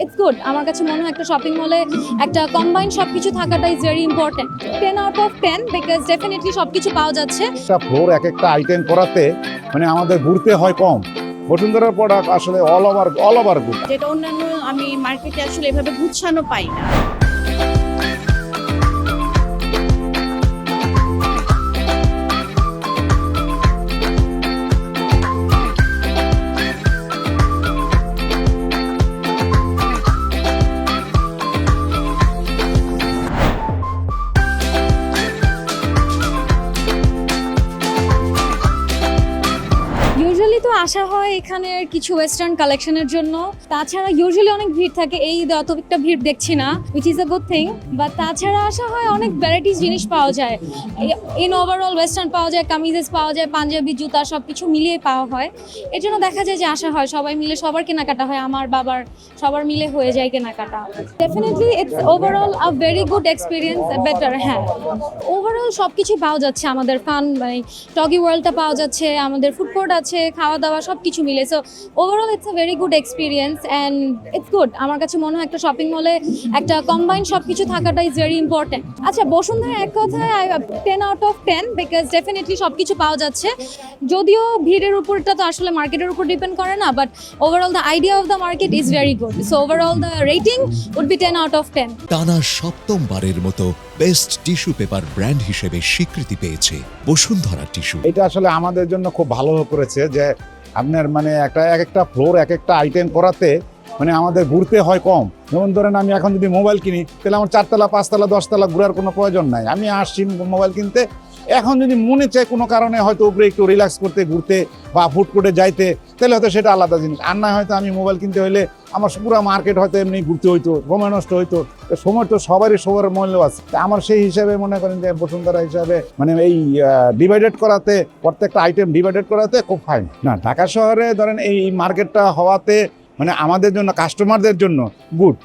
It's good. আমার কাছে মনে হয় একটা শপিং মলে একটা কম্বাইন্ড সবকিছু থাকাটা is very important. 10 out of 10 because definitely সবকিছু পাওয়া যাচ্ছে। একটা ফ্লোর এক একটা আইটেম করাতে আমাদের ঘুরতে হয় কম। বসুন্ধরার প্রোডাক্ট আসলে অল ওভার গুড। যেটা অন্যান্য আমি মার্কেটে আসলে এভাবে গুছানো পাই না। ইউজুয়ালি তো আসা হয় এখানের কিছু ওয়েস্টার্ন কালেকশনের জন্য। তাছাড়া ইউজুয়ালি অনেক ভিড় থাকে, এই ঈদে অত একটা ভিড় দেখছি না, which is a good thing. But তাছাড়া আসা হয় অনেক ভ্যারাইটিস জিনিস পাওয়া যায়। ইন ওভারঅল ওয়েস্টার্ন পাওয়া যায়, কামিজেস পাওয়া যায়, পাঞ্জাবি, জুতা সব কিছু মিলিয়ে পাওয়া হয়। এর জন্য দেখা যায় যে আসা হয়, সবাই মিলে সবার কেনাকাটা হয়, আমার বাবার সবার মিলে হয়ে যায় কেনাকাটা। Definitely it's overall a very good experience, better. হ্যাঁ, ওভারঅল সব কিছুই পাওয়া যাচ্ছে আমাদের ফান, মানে টগি ওয়ার্ল্ডটা পাওয়া যাচ্ছে, আমাদের ফুড কোর্ট আছে, খাওয়া দাওয়া সব কিছু মিলে। So overall it's a very good experience and it's good. আমার কাছে মনে হয় একটা শপিং মলে একটা কম্বাইন্ড সব কিছু থাকাটা ইজ ভেরি ইম্পর্টেন্ট। আচ্ছা, বসুন্ধরা এক কথায় 10 আউট অফ 10 বিকজ ডেফিনেটলি সব কিছু পাওয়া যাচ্ছে। যদিও ভিড়ের উপরটা তো আসলে মার্কেটের উপর ডিপেন্ড করে না, but overall the idea of the market is very good. So overall the rating would be 10 out of 10। টানা সপ্তমবারের মতো বেস্ট টিস্যু পেপার ব্র্যান্ড হিসেবে স্বীকৃতি পেয়েছে বসুন্ধরা টিস্যু। এটা আসলে আমাদের জন্য খুব ভালো করেছে যে আপনার এক একটা ফ্লোর এক একটা আইটেম করাতে আমাদের ঘুরতে হয় কম। যেমন ধরেন আমি এখন যদি মোবাইল কিনি তাহলে আমার 4তলা 5তলা 10তলা ঘোরার কোনো প্রয়োজন নাই। আমি আসছি মোবাইল কিনতে, এখন যদি মনে চায় কোনো কারণে হয়তো উপরে একটু রিল্যাক্স করতে ঘুরতে বা ফুড কোর্টে যাইতে, তাহলে হয়তো সেটা আলাদা জিনিস। আর না হয়তো আমি মোবাইল কিনতে হলে আমার পুরো মার্কেট হয়তো এমনি ঘুরতে হইতো, সময় নষ্ট হইতো। সময় তো সবার মূল্য আছে। আমার সেই হিসাবে মনে করেন যে বসুন্ধরা হিসাবে এই ডিভাইডেড করাতে, প্রত্যেকটা আইটেম ডিভাইডেড করাতে খুব ফাইন। না, ঢাকা শহরে ধরেন এই মার্কেটটা হওয়াতে আমাদের জন্য, কাস্টমারদের জন্য গুড।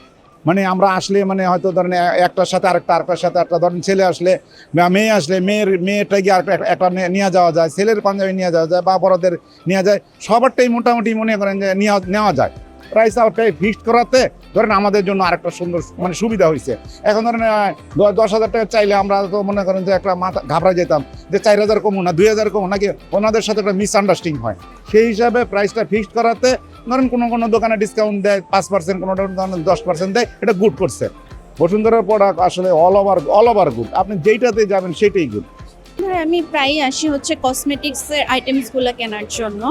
আমরা আসলে হয়তো ধরেন একটার সাথে আরেকটার সাথে একটা, ধরেন ছেলে আসলে বা মেয়ে আসলে মেয়েটা গিয়ে একটা নিয়ে যাওয়া যায়, ছেলের পাঞ্জাবি নিয়ে যাওয়া যায় বা বড়দের নিয়ে যায়, সবারটাই মোটামুটি মনে করেন যে নেওয়া যায়। প্রাইস আউটটাই ফিক্সড করাতে ধরেন আমাদের জন্য আরেকটা সুন্দর সুবিধা হয়েছে। এখন ধরেন 10,000 টাকা চাইলে আমরা তো মনে করেন যে একটা মাথা ঘাবড়া যেতাম যে 4,000 কমো না 2,000 কমো, নাকি ওনাদের সাথে একটা মিসআন্ডারস্ট্যান্ডিং হয়। সেই হিসাবে প্রাইসটা ফিক্সড করাতে ধরেন কোনো দোকানে ডিসকাউন্ট দেয় 5%, কোনো দোকানে 10% দেয়, এটা গুড করছে। বসুন্ধরার প্রোডাক্ট আসলে অল ওভার গুড। আপনি যেইটাতে যাবেন সেটাই গুড। আমি প্রায়ই আসি হচ্ছে কসমেটিক্সের আইটেমসগুলো কেনার জন্য।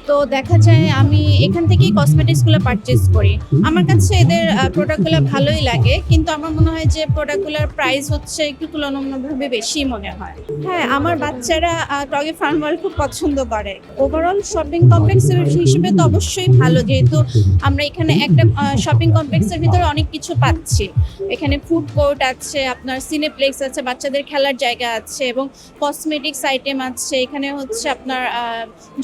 তো দেখা যায় আমি এখান থেকেই কসমেটিক্সগুলো পারচেস করি। আমার কাছে এদের প্রোডাক্টগুলো ভালোই লাগে, কিন্তু আমার মনে হয় যে প্রোডাক্টগুলোর প্রাইস হচ্ছে একটু তুলনামূলকভাবে বেশি মনে হয়। হ্যাঁ, আমার বাচ্চারা টগি ফার্ম ওয়ার্ল্ড খুব পছন্দ করে। ওভারঅল শপিং কমপ্লেক্স হিসেবে তো অবশ্যই ভালো, যেহেতু আমরা এখানে একটা শপিং কমপ্লেক্সের ভিতরে অনেক কিছু পাচ্ছি। এখানে ফুড কোর্ট আছে, আপনার সিনেপ্লেক্স আছে, বাচ্চাদের খেলার জায়গা আছে এবং কসমেটিক্স আইটেম আছে। এখানে হচ্ছে আপনার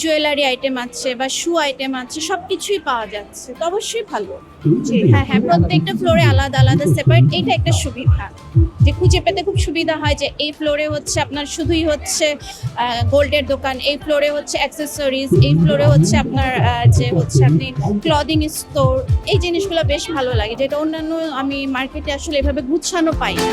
জুয়েলারি আইটেম আছে বা শু আইটেম আছে, সবকিছুই পাওয়া যাচ্ছে। তো অবশ্যই ভালো। হ্যাঁ, প্রত্যেকটা ফ্লোরে আলাদা আলাদা সেপারেট। এইটা একটা সুবিধা যে খুঁজে পেতে খুব সুবিধা হয়, যে এই ফ্লোরে হচ্ছে আপনার শুধুই হচ্ছে গোল্ডের দোকান, এই ফ্লোরে হচ্ছে অ্যাক্সেসরিজ, এই ফ্লোরে হচ্ছে আপনার যে হচ্ছে আপনি ক্লদিং স্টোর। এই জিনিসগুলো বেশ ভালো লাগে, যেটা অন্যান্য আমি মার্কেটে আসলে এভাবে গুছানো পাই না।